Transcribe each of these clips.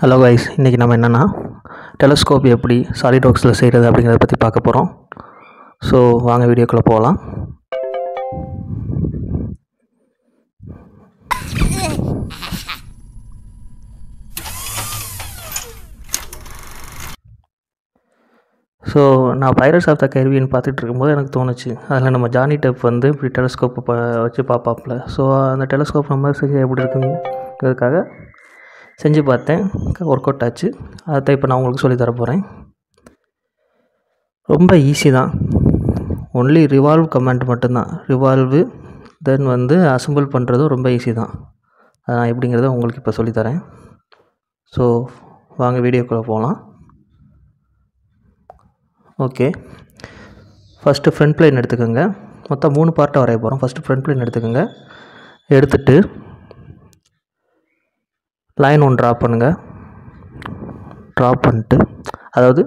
Hello guys, இன்றைக்கி நம்ம என்னென்னா டெலஸ்கோப் எப்படி சாலிட்வொர்க்ஸில் செய்கிறது அப்படிங்கிறத பற்றி பார்க்க போகிறோம். ஸோ வாங்க வீடியோக்குள்ளே போகலாம். ஸோ நான் பைரட்ஸ் ஆஃப் த கரீபியன் பார்த்துட்டு இருக்கும்போது எனக்கு தோணுச்சு, அதில் நம்ம ஜானி டெப் வந்து இப்படி டெலஸ்கோப்பை வச்சு பார்ப்பாப்புல. ஸோ அந்த டெலஸ்கோப் நம்ம செஞ்சு எப்படி இருக்குங்கிறதுக்காக செஞ்சு பார்த்தேன். ஒர்க் அவுட் ஆச்சு. அதை இப்போ நான் உங்களுக்கு சொல்லி தர போகிறேன். ரொம்ப ஈஸி தான். ஒன்லி ரிவால்வ் கமாண்ட் மட்டும்தான். ரிவால்வு தென் வந்து அசம்பிள் பண்ணுறதும் ரொம்ப ஈஸி தான். நான் எப்படிங்கிறத உங்களுக்கு இப்போ சொல்லித்தரேன். ஸோ வாங்க வீடியோக்குள்ளே போகலாம். ஓகே, ஃபஸ்ட்டு ஃப்ரண்ட் பிளேன் எடுத்துக்கோங்க. மொத்தம் 3 பார்ட்டாக வரைய போகிறோம். ஃபஸ்ட்டு ஃப்ரண்ட் பிளேன் எடுத்துக்கோங்க. எடுத்துகிட்டு லைன் ஒன்று ட்ரா பண்ணுங்கள். ட்ரா பண்ணிட்டு, அதாவது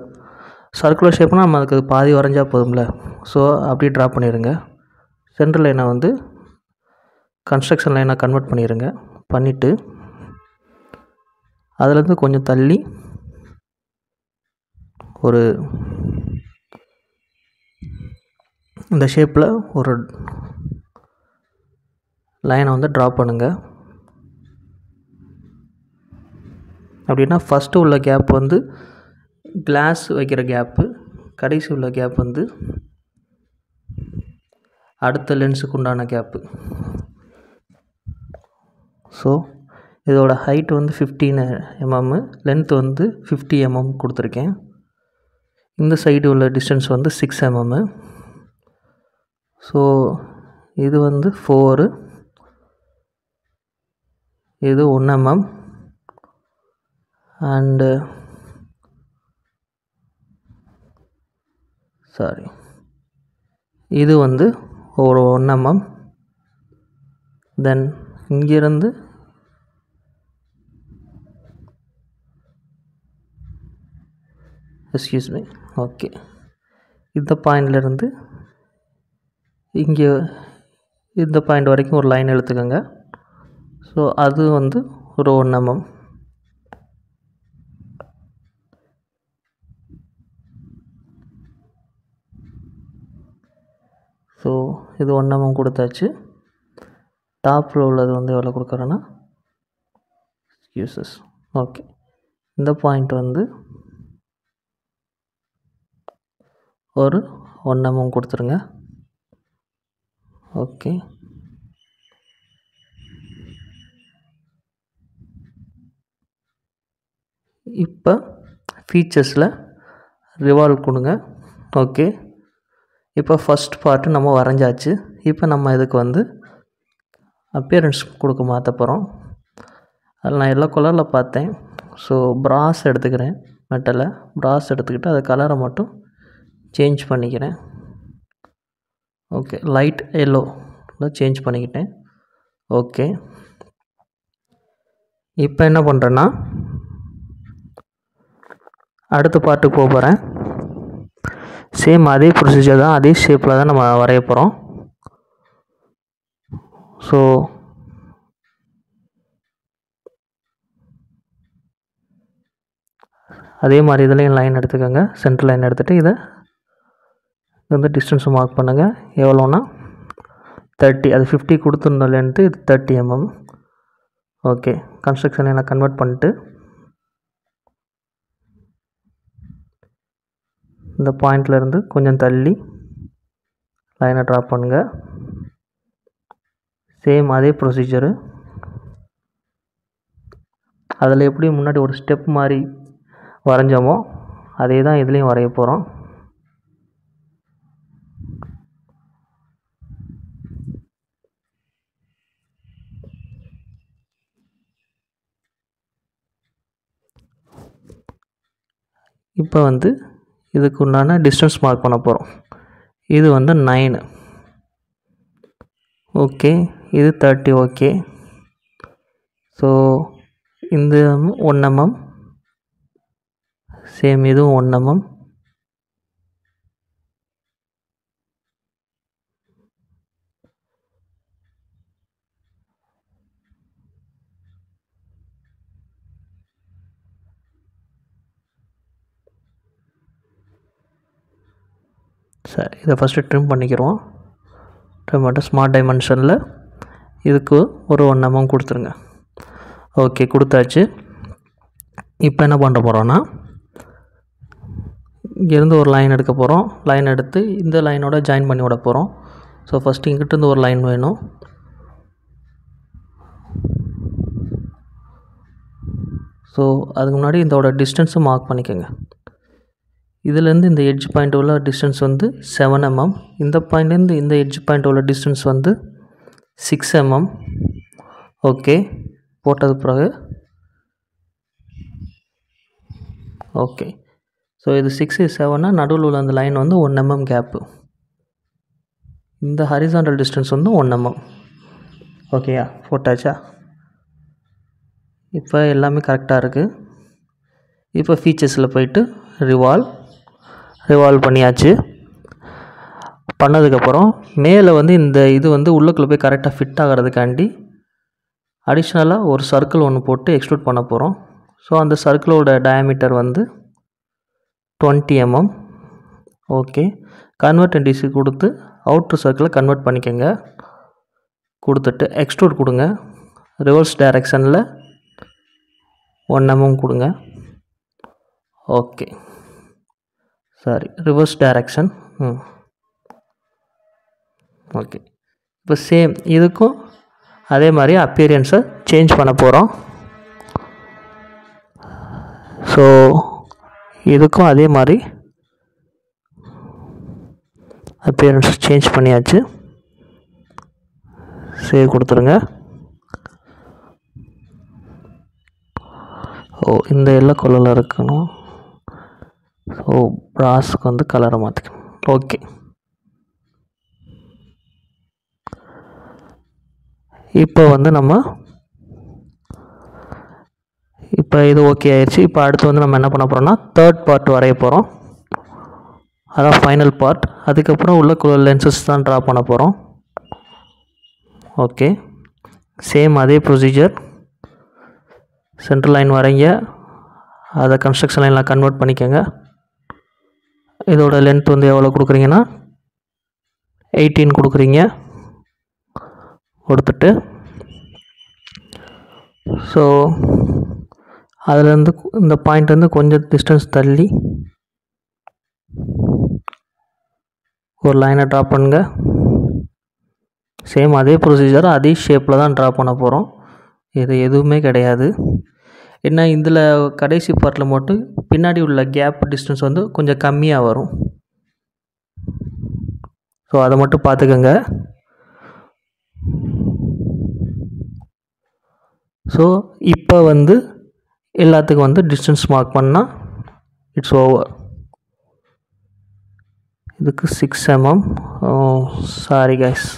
சர்க்குலர் ஷேப்னால் நம்ம அதுக்கு பாதி வரைஞ்சால் போதும்ல. ஸோ அப்படியே ட்ரா பண்ணிடுங்க. சென்ட்ரல் லைனை வந்து கன்ஸ்ட்ரக்ஷன் லைனாக கன்வெர்ட் பண்ணிடுங்க. பண்ணிவிட்டு அதுலேருந்து கொஞ்சம் தள்ளி ஒரு இந்த ஷேப்பில் ஒரு லைனை வந்து ட்ரா பண்ணுங்கள். அப்படின்னா ஃபஸ்ட்டு உள்ள கேப் வந்து கிளாஸ் வைக்கிற கேப்பு, கடைசி உள்ள கேப் வந்து அடுத்த லென்ஸுக்கு உண்டான கேப்பு. ஸோ இதோட ஹைட் வந்து 15 mm, லென்த் வந்து 50 mm கொடுத்துருக்கேன். இந்த சைடு உள்ள டிஸ்டன்ஸ் வந்து 6 mm. ஸோ இது வந்து 4, இது 1 mm அண்டு இது வந்து ஒரு 1 mm. தென் இங்கிருந்து ஓகே, இந்த பாயிண்ட்லேருந்து இங்கே இந்த பாயிண்ட் வரைக்கும் ஒரு லைன் எடுத்துக்கோங்க. ஸோ அது வந்து ஒரு 1 mm. ஸோ இது 1 mm கொடுத்தாச்சு. டாப்பில் உள்ளது வந்து எவ்வளோ கொடுக்குறேன்னா ஓகே, இந்த பாயிண்ட் வந்து ஒரு 1 mm கொடுத்துருங்க. ஓகே, இப்போ ஃபீச்சர்ஸில் ரிவால்வ் கொடுங்க. ஓகே, இப்போ ஃபஸ்ட் பார்ட்டு நம்ம வரைஞ்சாச்சு. இப்போ நம்ம இதுக்கு வந்து அப்பியரன்ஸ் கொடுக்க மாற்ற போகிறோம். அதில் நான் எல்லோ கலரில் பார்த்தேன். ஸோ ப்ராஸ் எடுத்துக்கிறேன். மெட்டலை ப்ராஸ் எடுத்துக்கிட்டு அது கலரை மட்டும் சேஞ்ச் பண்ணிக்கிறேன். ஓகே, லைட் எல்லோ சேஞ்ச் பண்ணிக்கிட்டேன். ஓகே, இப்போ என்ன பண்ணுறேன்னா அடுத்த பார்ட்டுக்கு போக போகிறேன். சேம் அதே ப்ரொசீஜர் தான், அதே ஷேப்பில் தான் நம்ம வரைய போகிறோம். ஸோ அதே மாதிரி இதுலேயும் லைன் எடுத்துக்கோங்க. சென்டர் லைன் எடுத்துகிட்டு இதை வந்து டிஸ்டன்ஸ் மார்க் பண்ணுங்கள். எவ்வளோன்னா 30. அது 50 கொடுத்துருந்த லென்த்து, இது 30 mm. ஓகே, கன்ஸ்ட்ரக்ஷன் லைனை கன்வெர்ட் பண்ணிட்டு இந்த பாயிண்ட்லேருந்து கொஞ்சம் தள்ளி லைனை ட்ரா பண்ணுங்கள். சேம் அதே ப்ரொசீஜரு. அதில் எப்படி முன்னாடி ஒரு ஸ்டெப் மாதிரி வரைஞ்சோமோ அதே தான் இதுலேயும் வரைய போகிறோம். இப்போ வந்து இதுக்கு உண்டான டிஸ்டன்ஸ் மார்க் பண்ண போகிறோம். இது வந்து 9. ஓகே, இது 30. ஓகே, ஸோ இந்த 1 mm, சேம் இதுவும் 1 mm. சரி, இதை ஃபஸ்ட்டு ட்ரிம் பண்ணிக்கிறோம். ட்ரிம் பண்ணிட்டு ஸ்மார்ட் டைமென்ஷனில் இதுக்கு ஒரு 1 mm கொடுத்துருங்க. ஓகே, கொடுத்தாச்சு. இப்போ என்ன பண்ண போகிறோன்னா, இங்கேருந்து ஒரு லைன் எடுக்க போகிறோம். லைன் எடுத்து இந்த லைனோட ஜாயின் பண்ணி விட போகிறோம். ஸோ ஃபஸ்ட்டு இங்கிட்டிருந்து ஒரு லைன் வேணும். ஸோ அதுக்கு முன்னாடி இதோட டிஸ்டன்ஸும் மார்க் பண்ணிக்கோங்க. இதுலேருந்து இந்த எட்ஜ் பாயிண்ட் உள்ள டிஸ்டன்ஸ் வந்து 7 mm. இந்த பாயிண்ட்லேருந்து இந்த எட்ஜ் பாயிண்ட் உள்ள டிஸ்டன்ஸ் வந்து 6 mm. ஓகே, போட்டது பிறகு ஓகே. ஸோ இது 6 7 நடுவில் உள்ள அந்த லைன் வந்து 1 mm கேப்பு. இந்த ஹரிசாண்டல் டிஸ்டன்ஸ் வந்து 1 mm. ஓகேயா, போட்டாச்சா? இப்போ எல்லாமே கரெக்டாக இருக்குது. இப்போ ஃபீச்சர்ஸில் போயிட்டு ரிவால்வ் பண்ணியாச்சு. பண்ணதுக்கப்புறம் மேலே வந்து இந்த இது வந்து உள்ளுக்குள்ளே போய் கரெக்டாக ஃபிட் ஆகிறதுக்காண்டி அடிஷ்னலாக ஒரு சர்க்கிள் ஒன்று போட்டு எக்ஸ்ட்ரூட் பண்ண போகிறோம். ஸோ அந்த சர்க்கிளோட டயாமீட்டர் வந்து 20 mm. Okay, convert and DC கொடுத்து அவுட்ரு சர்க்கிளை கன்வெர்ட் பண்ணிக்கோங்க. கொடுத்துட்டு எக்ஸ்ட்ரூட் கொடுங்க. ரிவர்ஸ் டைரெக்ஷனில் 1 mm கொடுங்க. Okay, sorry, reverse direction. Okay, இப்போ சேம் இதுக்கும் அதே மாதிரி அப்பியரன்ஸை சேஞ்ச் பண்ண போகிறோம். ஸோ இதுக்கும் அதே மாதிரி அப்பியரன்ஸ் சேஞ்ச் பண்ணியாச்சு. சேவ் கொடுத்துருங்க. இந்த எல்லோ கலரில் இருக்கணும். ஸோ ப்ராஸுக்கு வந்து கலரை மாற்றிக்கணும். ஓகே, இப்போ வந்து இப்போ இது ஓகே ஆயிடுச்சு. இப்போ அடுத்து வந்து நம்ம என்ன பண்ண போகிறோம்னா தேர்ட் பார்ட் வரைய போகிறோம். அதான் ஃபைனல் பார்ட். அதுக்கப்புறம் உள்ள லென்சஸ் தான் ட்ரா பண்ண போகிறோம். ஓகே, சேம் அதே ப்ரொசீஜர். சென்ட்ரல் லைன் வரைங்க, அதை கன்ஸ்ட்ரக்ஷன் லைனில் கன்வெர்ட் பண்ணிக்கோங்க. இதோட லென்த் வந்து எவ்வளோ கொடுக்குறீங்கன்னா 18 கொடுக்குறீங்க. கொடுத்துட்டு ஸோ அதுலேருந்து இந்த பாயிண்ட் வந்து கொஞ்சம் டிஸ்டன்ஸ் தள்ளி ஒரு லைனை ட்ரா பண்ணுங்க. சேம் அதே ப்ரொசீஜர், அதே ஷேப்பில் தான் ட்ரா பண்ண போகிறோம். இது எதுவுமே கிடையாது. என்ன, இதில் கடைசி பார்ட்டில் மட்டும் பின்னாடி உள்ள கேப் டிஸ்டன்ஸ் வந்து கொஞ்சம் கம்மியாக வரும். ஸோ அதை மட்டும் பார்த்துக்கோங்க. ஸோ இப்போ வந்து எல்லாத்துக்கும் வந்து டிஸ்டன்ஸ் மார்க் பண்ணால் இட்ஸ் ஓவர். இதுக்கு 6 mm. சாரி கைஸ்,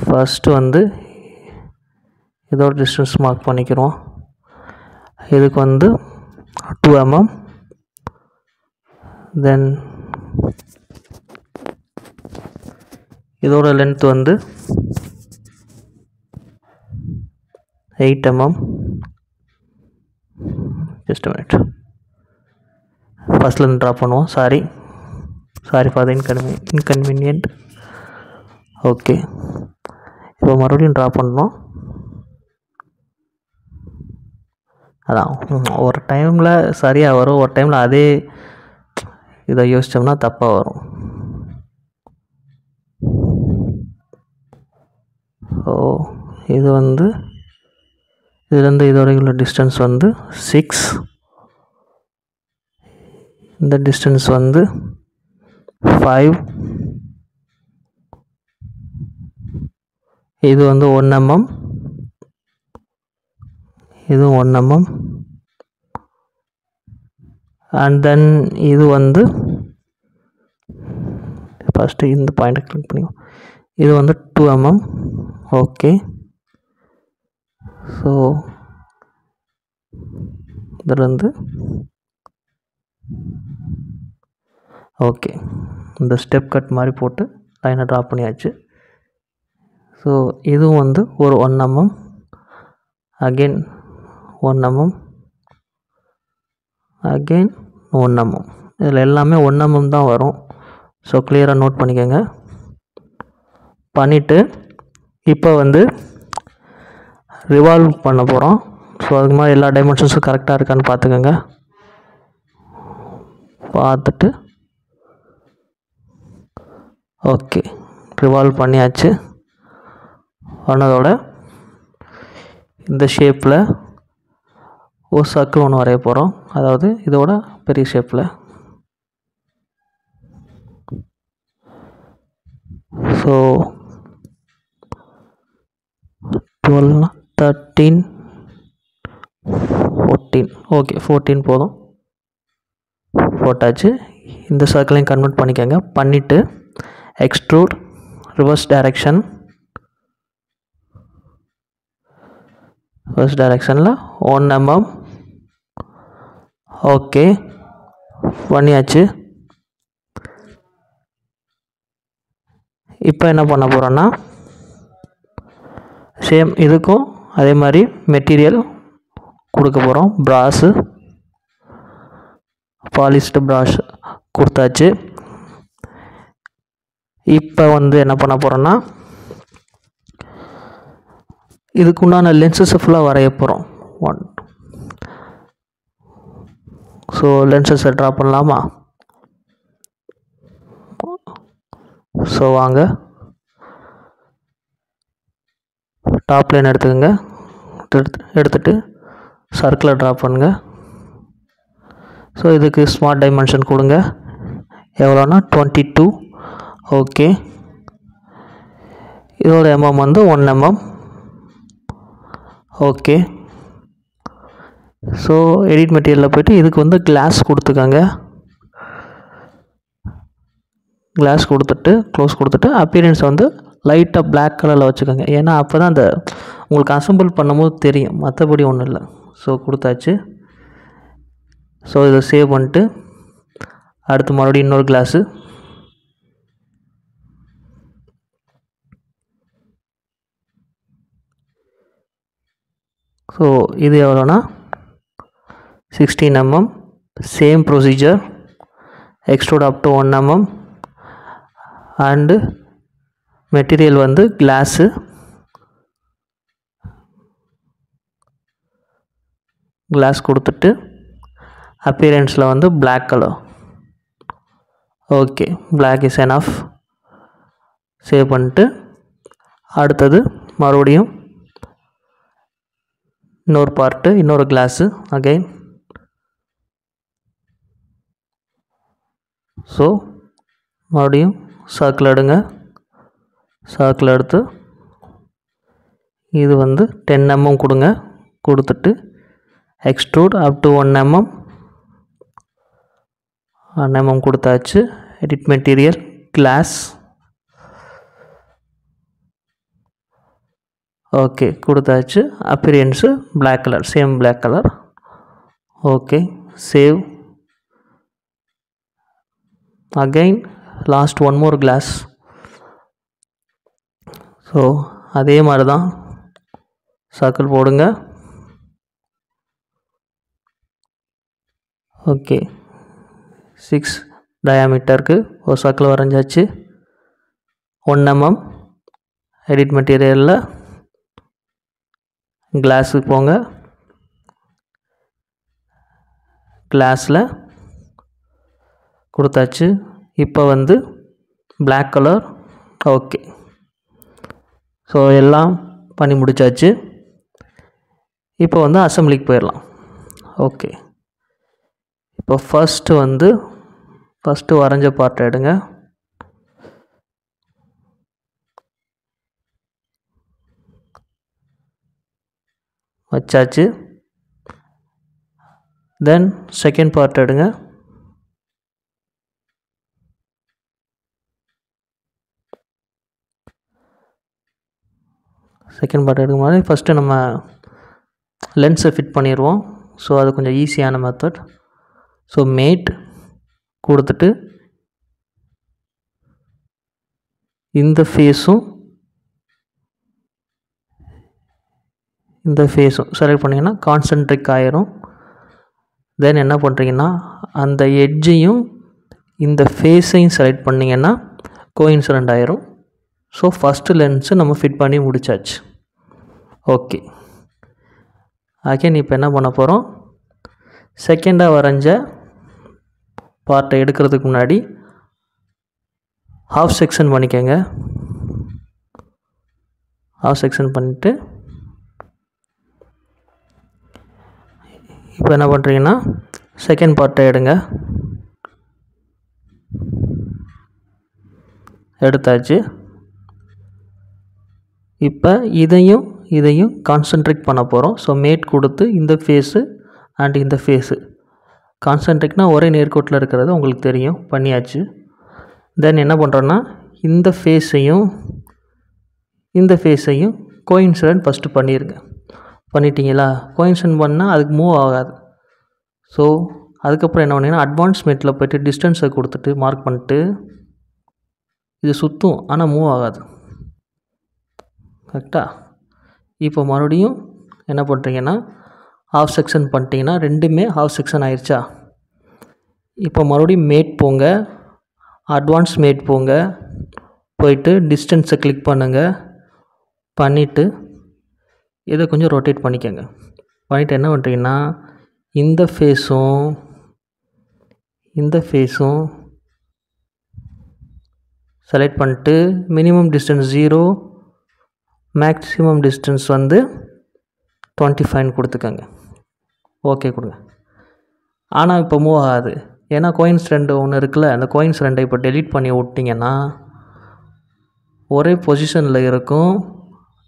ஃபஸ்ட்டு வந்து இதோட டிஸ்டன்ஸ் மார்க் பண்ணிக்கிறோம். இதுக்கு வந்து 2 mm. தென் இதோட லென்த் வந்து 8 mm. ஜஸ்ட் மினிட், ஃபஸ்ட்லேருந்து ட்ரா பண்ணுவோம். Sorry for the inconvenient. Okay, இப்போ மறுபடியும் ட்ரா பண்ணோம். அதான் ஒரு டைமில் சரியாக வரும், ஒரு டைமில் அதே இதை யோசித்தோம்னா தப்பாக வரும். ஸோ இது வந்து இதுலேருந்து இதோட உள்ள டிஸ்டன்ஸ் வந்து 6. இந்த டிஸ்டன்ஸ் வந்து 5. இது வந்து 1 mm. இது 1 mm. அண்ட் தென் இது வந்து ஃபஸ்ட்டு இந்த பாயிண்ட்டை கிளிக் பண்ணிக்கோ. இது வந்து 2 mm. ஓகே, ஸோ இதுலேருந்து ஓகே இந்த ஸ்டெப் கட் மாதிரி போட்டு லைனை ட்ரா பண்ணியாச்சு. ஸோ இதுவும் வந்து ஒரு 1 mm. Again 1 mm. Again 1 mm. இதில் எல்லாமே 1 mm தான் வரும். ஸோ கிளியராக நோட் பண்ணிக்கோங்க. பண்ணிவிட்டு இப்போ வந்து ரிவால்வ் பண்ண போகிறோம். ஸோ அதுக்கு மாதிரி எல்லா டைமென்ஷன்ஸும் கரெக்டாக இருக்கான்னு பார்த்துக்கோங்க. பார்த்துட்டு ஓகே ரிவால்வ் பண்ணியாச்சு. பண்ணதோட இந்த ஷேப்பில் ஒரு சர்க்கிள் ஒன்று வரைய போகிறோம், அதாவது இதோட பெரிய ஷேப்பில். ஸோ 12 13 14 ஓகே 14 போதும், போட்டாச்சு. இந்த சர்க்கிளையும் கன்வெர்ட் பண்ணிக்கோங்க. பண்ணிவிட்டு எக்ஸ்ட்ரூட் ரிவர்ஸ் டைரக்ஷனில் 1 mm. ஓகே பண்ணியாச்சு. இப்போ என்ன பண்ண போகிறோன்னா சேம் இதுக்கும் அதே மாதிரி மெட்டீரியல் கொடுக்க போகிறோம். ப்ராஸு பாலிஸ்டு ப்ராஷ் கொடுத்தாச்சு. இப்போ வந்து என்ன பண்ண போகிறோன்னா இதுக்குண்டான லென்சஸை ஃபுல்லாக வரைய போகிறோம். ஸோ லென்சஸை ட்ரா பண்ணலாமா? ஸோ வாங்க, டாப் லைன் எடுத்துக்கோங்க. எடுத்துகிட்டு சர்க்கிளை ட்ரா பண்ணுங்கள். ஸோ இதுக்கு ஸ்மார்ட் டைமென்ஷன் கொடுங்க. எவ்வளோனா 22. ஓகே, இதோட எம்எம் வந்து 1 mm. ஓகே, ஸோ எடிட் மெட்டீரியலில் போய்ட்டு இதுக்கு வந்து கிளாஸ் கொடுத்துக்கோங்க. கிளாஸ் கொடுத்துட்டு க்ளோஸ் கொடுத்துட்டு அப்பியரன்ஸ் வந்து லைட்டாக பிளாக் கலரில் வச்சுக்கோங்க. ஏன்னா அப்போ தான் அந்த உங்களுக்கு அசம்பிள் பண்ணும்போது தெரியும், மற்றபடி ஒன்றும் இல்லை. ஸோ கொடுத்தாச்சு. ஸோ இதை சேவ் பண்ணிட்டு அடுத்து மறுபடியும் இன்னொரு கிளாஸு. ஸோ இது எவ்வளோனா 16 mm. Same procedure, extrude up to 1 mm and material வந்து கிளாஸு. கிளாஸ் கொடுத்துட்டு அப்பியரன்ஸில் வந்து black colour. Okay, black is enough. Save பண்ணிட்டு அடுத்தது மறுபடியும் இன்னொரு பார்ட்டு, இன்னொரு கிளாஸு அகைன். ஸோ மறுபடியும் சர்க்கிள் எடுங்க. சர்க்கிள் எடுத்து இது வந்து 10 mm கொடுங்க. கொடுத்துட்டு extrude up to 1 mm. 1 mm கொடுத்தாச்சு. Edit material glass. ஓகே கொடுத்தாச்சு. Appearance black colour, same black colour. Okay, save. Again last one more glass. So அதே மாதிரி தான் சர்க்கிள் போடுங்க. ஓகே, 6 டயாமீட்டருக்கு ஒரு சர்க்கிள் வரைஞ்சாச்சு. 1 mm. எடிட் மெட்டீரியலில் கிளாஸுக்கு போங்க. கிளாஸில் கொடுத்தாச்சு. இப்போ வந்து பிளாக் கலர். ஓகே, ஸோ எல்லாம் பண்ணி முடித்தாச்சு. இப்போ வந்து அசம்பிளிக்கு போயிடலாம். ஓகே, இப்போ ஃபஸ்ட்டு வரைஞ்ச பார்ட் எடுங்க. வச்சாச்சு. தென் செகண்ட் பார்ட் எடுங்க. செகண்ட் பார்ட் எடுக்கும் போது ஃபஸ்ட்டு நம்ம லென்ஸை ஃபிட் பண்ணிடுவோம். ஸோ அது கொஞ்சம் ஈஸியான மெத்தட். ஸோ மேட் கொடுத்துட்டு இந்த ஃபேஸும் செலக்ட் பண்ணிங்கன்னா கான்சென்ட்ரிக் ஆயிரும். தென் என்ன பண்ணுறீங்கன்னா அந்த எட்ஜையும் இந்த ஃபேஸையும் செலக்ட் பண்ணிங்கன்னா கோஇன்சிடென்ட் ஆயிரும். ஸோ ஃபஸ்ட்டு லென்ஸு நம்ம ஃபிட் பண்ணி முடிச்சாச்சு. ஓகே, அகைன் இப்போ என்ன பண்ண போகிறோம், செகண்டாக வரைஞ்ச பார்ட்டை எடுக்கிறதுக்கு முன்னாடி ஹாஃப் செக்ஷன் பண்ணிக்கோங்க. ஹாஃப் செக்ஷன் பண்ணிவிட்டு இப்போ என்ன பண்ணுறீங்கன்னா செகண்ட் பார்ட்டை எடுங்க. எடுத்தாச்சு. இப்போ இதையும் கான்சன்ட்ரேட் பண்ண போகிறோம். ஸோ மேட் கொடுத்து இந்த ஃபேஸு அண்ட் இந்த ஃபேஸு கான்சன்ட்ரேட்னால் ஒரே நேர்கோட்டில் இருக்கிறது உங்களுக்கு தெரியும், பண்ணியாச்சு. தென் என்ன பண்ணுறோன்னா இந்த ஃபேஸையும் கோஇன்சிடென்ட் ஃபஸ்ட்டு பண்ணிடுங்க. பண்ணிட்டீங்களா? கோஇன்சிடென்ட் பண்ணால் அதுக்கு மூவ் ஆகாது. ஸோ அதுக்கப்புறம் என்ன பண்ணிங்கன்னா அட்வான்ஸ் மேட்டில் போய்ட்டு டிஸ்டன்ஸை கொடுத்துட்டு மார்க் பண்ணிட்டு இது சுற்றும், ஆனால் மூவ் ஆகாது. கரெக்டாக? இப்போ மறுபடியும் என்ன பண்ணுறீங்கன்னா ஹாஃப் செக்ஷன் பண்ணிட்டீங்கன்னா ரெண்டுமே ஹாஃப் செக்ஷன் ஆயிடுச்சா? இப்போ மறுபடியும் மேட் போங்க, அட்வான்ஸ் மேட் போங்க, போயிட்டு டிஸ்டன்ஸை கிளிக் பண்ணுங்கள். பண்ணிவிட்டு இதை கொஞ்சம் ரொட்டேட் பண்ணிக்கோங்க. பண்ணிவிட்டு என்ன பண்ணுறீங்கன்னா இந்த ஃபேஸும் செலக்ட் பண்ணிட்டு மினிமம் டிஸ்டன்ஸ் 0, மேக்ஸிமம் டிஸ்டன்ஸ் வந்து 25 கொடுத்துக்கோங்க. ஓகே கொடுங்க. ஆனால் இப்போ மூவ் ஆகாது, ஏன்னா கோயின்சிடென்ட் ஒன்று இருக்குல்ல, அந்த கோயின்சிடென்ட்டை இப்போ டெலீட் பண்ணி விட்டிங்கன்னா ஒரே பொசிஷனில் இருக்கும்,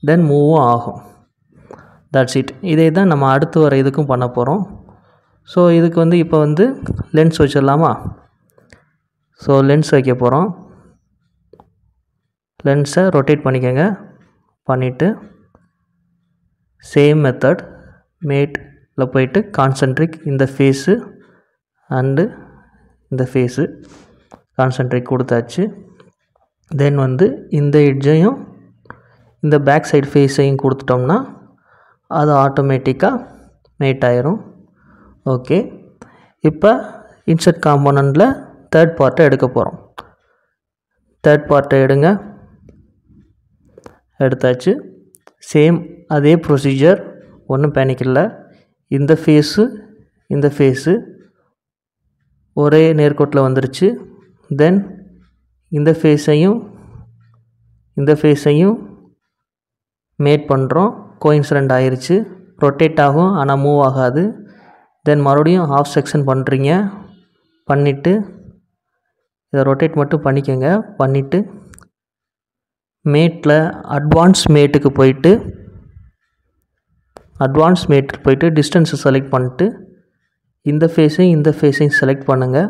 தென் மூவும் ஆகும். That's it. இதே தான் நம்ம அடுத்து வர இதுக்கும் பண்ண போகிறோம். ஸோ இதுக்கு வந்து இப்போ வந்து லென்ஸ் வச்சிடலாமா? ஸோ லென்ஸ் வைக்க போகிறோம். லென்ஸை ரொட்டேட் பண்ணிக்கோங்க. பண்ணிவிட்டு சேம் மெத்தட் மேட்டில் போயிட்டு கான்சன்ட்ரிக் இந்த ஃபேஸு அண்டு இந்த ஃபேஸு கான்சன்ட்ரிக் கொடுத்தாச்சு. தென் வந்து இந்த எட்ஜையும் இந்த பேக் சைடு ஃபேஸையும் கொடுத்துட்டோம்னா அது ஆட்டோமேட்டிக்காக மேட் ஆயிரும். ஓகே, இப்போ இன்சர்ட் காம்போனண்ட்டில் தேர்ட் பார்ட்டை எடுக்க போகிறோம். தேர்ட் பார்ட்டை எடுங்க. எடுத்தாச்சு. சேம் அதே ப்ரொசீஜர், ஒன்றும் பேனிக் இல்லை. இந்த ஃபேஸு ஒரே நேர்கோட்டில் வந்துருச்சு. தென் இந்த ஃபேஸையும் மேட் பண்ணுறோம். கோயின்சிடென்ட் ஆயிடுச்சு. ரொட்டேட் ஆகும், ஆனால் மூவ் ஆகாது. தென் மறுபடியும் ஹாஃப் செக்ஷன் பண்ணுறீங்க. பண்ணிவிட்டு இதை ரொட்டேட் மட்டும் பண்ணிக்கோங்க. பண்ணிவிட்டு மேட்டில் அட்வான்ஸ் மேட்டுக்கு போயிட்டு டிஸ்டன்ஸை செலக்ட் பண்ணிட்டு இந்த ஃபேஸையும் செலக்ட் பண்ணுங்கள்.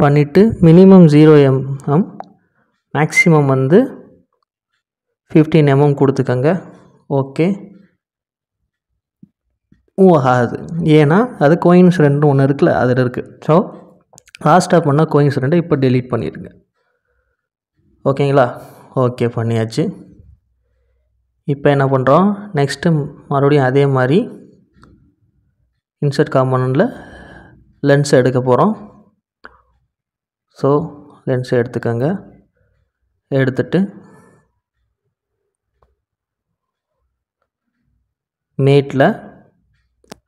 பண்ணிவிட்டு மினிமம் 0 mm, மேக்ஸிமம் வந்து 15 mm கொடுத்துக்கோங்க. ஓகே, மூவ் ஆகாது, ஏன்னா அது கோயின்சிடென்ட்னு ஒன்று இருக்குல்ல, அதில் இருக்குது. ஸோ லாஸ்ட்டாக பண்ணால் கோயின்சிடென்ட்டை இப்போ டெலீட் பண்ணிடுங்க. ஓகேங்களா? ஓகே, பண்ணியாச்சு. இப்போ என்ன பண்ணுறோம், நெக்ஸ்ட்டு மறுபடியும் அதே மாதிரி இன்சர்ட் காம்போனண்ட்டில் லென்ஸை எடுக்க போகிறோம். ஸோ லென்ஸை எடுத்துக்கோங்க. எடுத்துட்டு மேட்டில்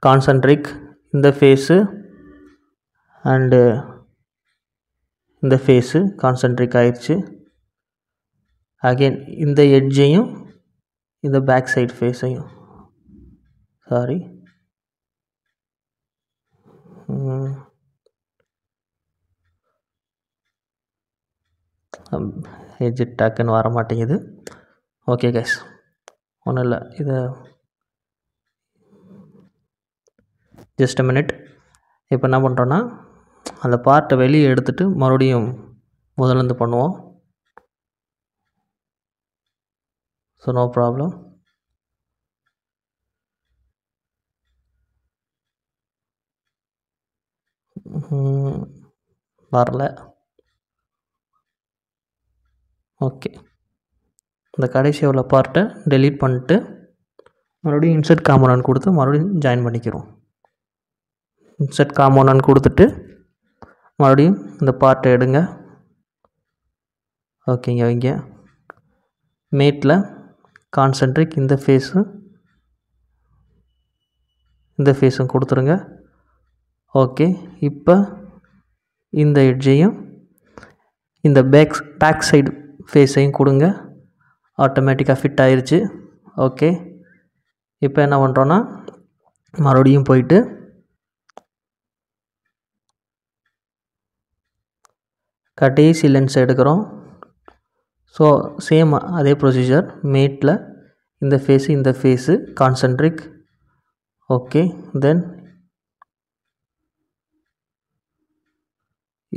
கான்சன்ட்ரிக் இந்த ஃபேஸு அண்டு இந்த ஃபேஸு கான்சன்ட்ரிக் ஆயிடுச்சு. அகெயின் இந்த எட்ஜையும் இந்த பேக் சைடு ஃபேஸையும் எட்ஜ் டக்குன்னு வர மாட்டேங்குது. ஓகே கைஸ், ஒன்றும் இல்லை, இதை ஜஸ்ட் அ மினிட். இப்போ என்ன பண்ணுறோன்னா அந்த பார்ட்டை வெளியே எடுத்துகிட்டு மறுபடியும் முதலேருந்து பண்ணுவோம். So no problem. வரல. ஓகே, இந்த கடைசி உள்ள பார்ட்டை டெலீட் பண்ணிட்டு மறுபடியும் இன்சர்ட் காம்போனன்ட் கொடுத்து மறுபடியும் ஜாயின் பண்ணிக்கிறோம். இன்சர்ட் காம்போனன்ட் கொடுத்துட்டு மறுபடியும் இந்த பார்ட்டை எடுங்க. ஓகேங்க, வைங்க. மேட்டில் கான்சென்ட்ரிக் இந்த ஃபேஸும் கொடுத்துருங்க. ஓகே, இப்போ இந்த எட்ஜையும் இந்த பேக் சைடு ஃபேஸையும் கொடுங்க. ஆட்டோமேட்டிக்காக ஃபிட் ஆயிருச்சு. ஓகே, இப்போ என்ன பண்ணுறோன்னா மறுபடியும் போயிட்டு கடைசி லென்ஸ் எடுக்கிறோம். ஸோ சேம் அதே ப்ரொசீஜர். மேட்டில் இந்த ஃபேஸு கான்சென்ட்ரிக். ஓகே, தென்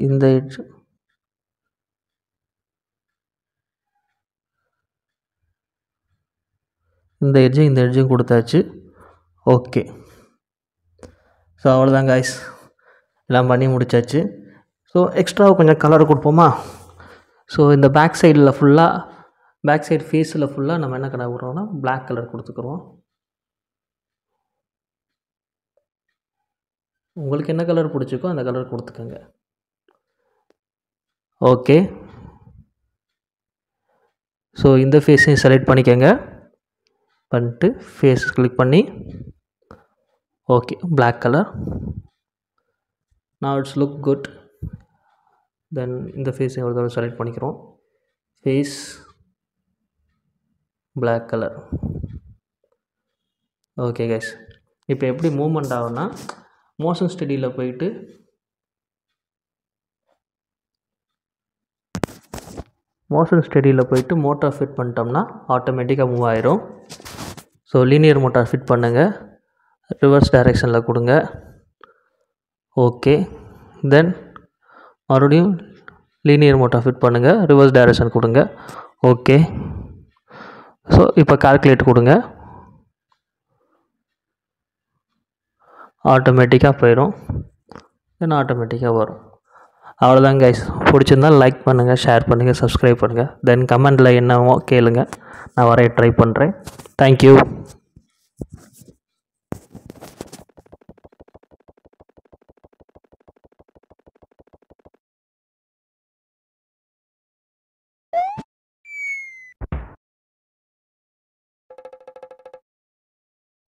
இந்த எட்ஜ் இந்த எட்ஜும் கொடுத்தாச்சு. ஓகே, ஸோ அவ்வளோதான் காய்ஸ், எல்லாம் பண்ணி முடித்தாச்சு. ஸோ எக்ஸ்ட்ரா கொஞ்சம் கலர் கொடுப்போமா? ஸோ இந்த பேக் சைடு ஃபேஸில் ஃபுல்லாக நம்ம என்ன கலர் கொடுக்குறோம்னா பிளாக் கலர் கொடுத்துக்குறோம். உங்களுக்கு என்ன கலர் பிடிச்சிக்கோ அந்த கலர் கொடுத்துக்கோங்க. ஓகே, ஸோ இந்த ஃபேஸையும் செலக்ட் பண்ணிட்டு ஃபேஸ் கிளிக் பண்ணி okay, black colour. Now it's look good. Then இந்த ஃபேஸையும் ஒரு தடவை செலக்ட் பண்ணிக்கிறோம். Face black colour. Okay guys, இப்போ எப்படி மூவ்மெண்ட் ஆகும்னா மோஷன் ஸ்டடியில் போயிட்டு மோட்டார் ஃபிட் பண்ணிட்டோம்னா ஆட்டோமேட்டிக்காக மூவ் ஆயிரும். ஸோ லீனியர் மோட்டார் ஃபிட் பண்ணுங்கள், ரிவர்ஸ் டைரெக்ஷனில் கொடுங்க. ஓகே, தென் மறுபடியும் லீனியர் மோட்டார் ஃபிட் பண்ணுங்கள், ரிவர்ஸ் டைரெக்ஷன் கொடுங்க. ஓகே, ஸோ இப்போ கால்குலேட் கொடுங்க, ஆட்டோமேட்டிக்காக போயிடும். தென் ஆட்டோமேட்டிக்காக வரும். அவ்வளோதான் கைஸ். பிடிச்சிருந்தால் லைக் பண்ணுங்கள், ஷேர் பண்ணுங்கள், சப்ஸ்கிரைப் பண்ணுங்கள். தென் கமெண்டில் என்னவோ கேளுங்க, நான் வரைய ட்ரை பண்ணுறேன். தேங்க்யூ.